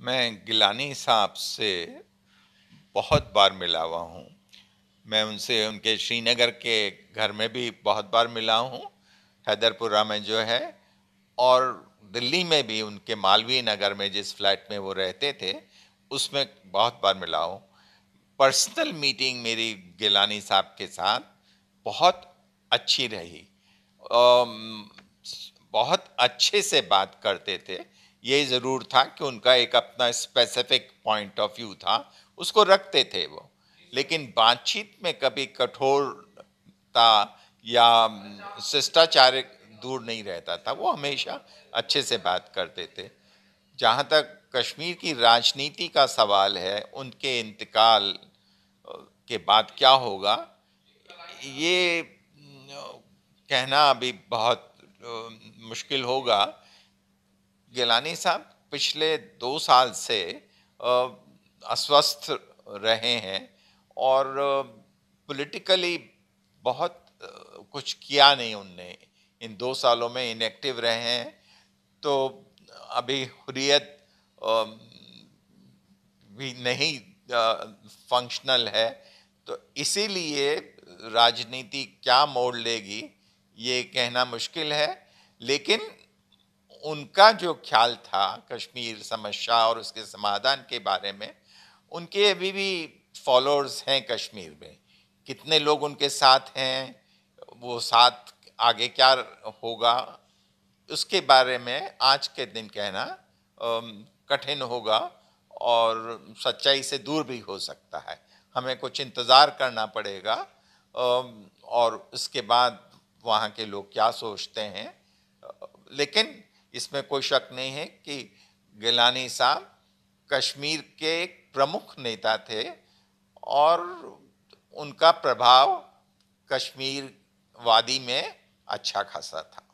मैं गिलानी साहब से बहुत बार मिला हुआ हूँ। मैं उनसे उनके श्रीनगर के घर में भी बहुत बार मिला हूँ, हैदरपुरा में जो है, और दिल्ली में भी उनके मालवीय नगर में जिस फ्लैट में वो रहते थे, उसमें बहुत बार मिला हूँ। पर्सनल मीटिंग मेरी गिलानी साहब के साथ बहुत अच्छी रही। अम, बहुत अच्छे से बात करते थे। ये ज़रूर था कि उनका एक अपना स्पेसिफिक पॉइंट ऑफ व्यू था, उसको रखते थे वो, लेकिन बातचीत में कभी कठोरता या शिष्टाचार दूर नहीं रहता था। वो हमेशा अच्छे से बात करते थे। जहाँ तक कश्मीर की राजनीति का सवाल है, उनके इंतकाल के बाद क्या होगा, ये कहना अभी बहुत मुश्किल होगा। गिलानी साहब पिछले 2 साल से अस्वस्थ रहे हैं और पॉलिटिकली बहुत कुछ किया नहीं उनने। इन 2 सालों में इनएक्टिव रहे हैं, तो अभी हुर्रियत भी नहीं फंक्शनल है। तो इसीलिए राजनीति क्या मोड़ लेगी ये कहना मुश्किल है। लेकिन उनका जो ख्याल था कश्मीर समस्या और उसके समाधान के बारे में, उनके अभी भी फॉलोअर्स हैं कश्मीर में। कितने लोग उनके साथ हैं, वो साथ आगे क्या होगा, उसके बारे में आज के दिन कहना कठिन होगा और सच्चाई से दूर भी हो सकता है। हमें कुछ इंतज़ार करना पड़ेगा और उसके बाद वहाँ के लोग क्या सोचते हैं। लेकिन इसमें कोई शक नहीं है कि गिलानी साहब कश्मीर के एक प्रमुख नेता थे और उनका प्रभाव कश्मीर वादी में अच्छा खासा था।